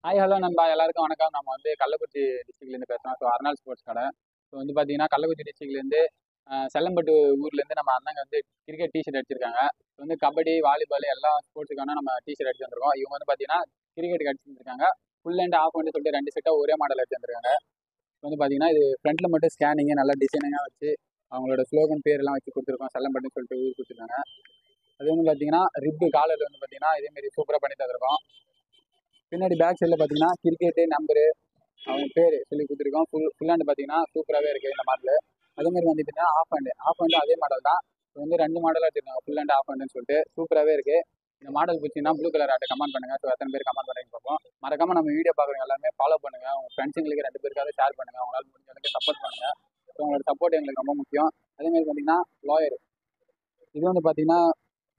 Hi hello நண்பா எல்லாருக்கும் வணக்கம். நம்ம வந்து கள்ளக்குறிச்சி டிஸ்ட்ரிக்ட்லேருந்து பேசுகிறோம். ஸோ அர்னால் ஸ்போர்ட்ஸ் கடை. ஸோ வந்து பார்த்தீங்கன்னா கள்ளக்குறிச்சி டிஸ்ட்ரிக்ட்லேருந்து செல்லம்பட்டு ஊர்லேருந்து நம்ம அண்ணங்க வந்து கிரிக்கெட் டிஷர்ட் அடிச்சிருக்காங்க. ஸோ வந்து கபடி வாலிபால் எல்லா ஸ்போர்ட்ஸுக்கான நம்ம டிஷர்ட் அடிச்சு வந்திருக்கோம். இவங்க வந்து பார்த்தீங்கன்னா கிரிக்கெட்டுக்கு அடிச்சு வந்துருக்காங்க. ஃபுல் அண்ட் ஆஃப் வந்து சொல்லிட்டு 2 செட்டாக ஒரே மாடல் அடிச்சு வந்திருக்காங்க. வந்து பார்த்தீங்கன்னா இது ஃப்ரண்ட்டில் மட்டும் ஸ்கேனிங்கு நல்லா டிசைனிங்காக வச்சு அவங்களோட ஸ்லோகன் பேரெல்லாம் வச்சு கொடுத்துருக்கோம். செல்லம்பட்டுன்னு சொல்லிட்டு ஊர் கொடுத்துருக்காங்க. அது வந்து பார்த்தீங்கன்னா ரிப்பு காலர் வந்து பார்த்தீங்கன்னா இதேமாரி சூப்பராக பண்ணி தந்திருக்கோம். பின்னாடி பேக் சைடில் பார்த்தீங்கன்னா கிரிக்கெட்டு நம்பரு அவங்க பேர் சொல்லி கொடுத்துருக்கோம். ஃபுல் ஹேண்ட் பார்த்தீங்கன்னா சூப்பராகவே இருக்குது இந்த மாடல். அதேமாதிரி வந்து பார்த்தீங்கன்னா ஆஃப் ஹேண்டு அதே மாடல் தான். இப்போ வந்து 2 மாடலாக வச்சுருக்காங்க, ஃபுல் ஹேண்ட் ஆஃப் ஹேண்டுன்னு சொல்லிட்டு சூப்பராகவே இருக்குது. இந்த மாடல் பிடிச்சிங்கன்னா ப்ளூ கலர் ஆட்டை கமெண்ட் பண்ணுங்கள். ஸோ எத்தனை பேர் கமெண்ட் பண்ணுறீங்க பார்ப்போம். மறக்காமல் நம்ம வீடியோ பார்க்குறவங்க எல்லாமே ஃபாலோ பண்ணுங்கள். உங்கள் ஃப்ரெண்ட்ஸுங்களுக்கு 2 பேருக்காவது ஷேர் பண்ணுங்கள். அவங்களால முடிஞ்ச அளவுக்கு சப்போர்ட் பண்ணுங்கள். ஸோ உங்களோட சப்போர்ட் எங்களுக்கு ரொம்ப முக்கியம். அதேமாதிரி பார்த்தீங்கன்னா லாயர் இது வந்து பார்த்தீங்கன்னா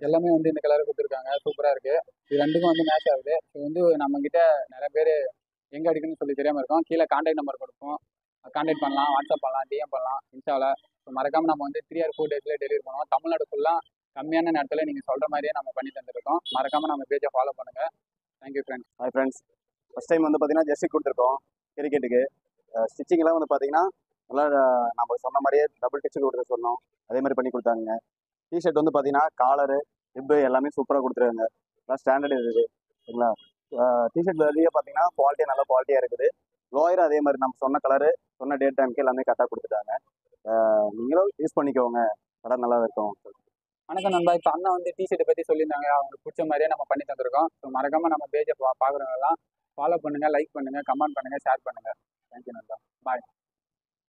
எல்லாமே வந்து இந்த கலரை கொடுத்துருக்காங்க. சூப்பராக இருக்குது. இது ரெண்டுக்கும் வந்து மேட்ச் ஆகுது. ஸோ வந்து நம்மக்கிட்ட நிறைய பேர் எங்கே அடிக்கணும்னு சொல்லி தெரியாமல் இருக்கும். கீழே கான்டாக்ட் நம்பர் கொடுப்போம். கான்டாக்ட் பண்ணலாம், வாட்ஸ்அப் பண்ணலாம், டிஎம் பண்ணலாம், இன்ஸ்டாவில். ஸோ மறக்காமல் நம்ம வந்து 3 or 4 டேஸில் டெலிவரி பண்ணுவோம். தமிழ்நாடு ஃபுல்லாக கம்மியான நேரத்தில் நீங்கள் சொல்கிற மாதிரியே நம்ம பண்ணி தந்துருக்கோம். மறக்காமல் நம்ம பேஜை ஃபாலோ பண்ணுங்கள். Thank you friends. Hi friends, first time வந்து பார்த்தீங்கன்னா ஜெர்சி கொடுத்துருக்கோம் கிரிக்கெட்டுக்கு. ஸ்டிச்சிங்லாம் வந்து பார்த்தீங்கன்னா நல்லா நம்ம சொன்ன மாதிரியே டபுள் டிச்சு கொடுக்க சொன்னோம். அதே மாதிரி பண்ணி கொடுத்தாங்க. டிஷர்ட் வந்து பார்த்தீங்கன்னா காலரு ரிப்பு எல்லாமே சூப்பராக கொடுத்துருக்காங்க. நல்லா ஸ்டாண்டர்ட் இருக்குது சரிங்களா. டிஷர்ட் வெளியே பார்த்தீங்கன்னா குவாலிட்டியாக நல்ல குவாலிட்டியாக இருக்குது. லோயரும் அதே மாதிரி நம்ம சொன்ன கலரு சொன்ன டேட் டைமுக்கு எல்லாமே கரெக்டாக கொடுத்துட்டாங்க. நீங்களும் யூஸ் பண்ணிக்கோங்க, கடை நல்லா இருக்கும். வணக்கம் நண்பா. இப்போ அண்ணா வந்து டிஷர்ட்டை பற்றி சொல்லியிருந்தாங்க. அவங்களுக்கு பிடிச்ச மாதிரியே நம்ம பண்ணி தந்திருக்கோம். ஸோ மறக்காமல் நம்ம பேஜை பார்க்குறவங்க எல்லாம் ஃபாலோ பண்ணுங்கள், லைக் பண்ணுங்கள், கமெண்ட் பண்ணுங்கள், ஷேர் பண்ணுங்கள். தேங்க்யூ நண்பா. பாய்.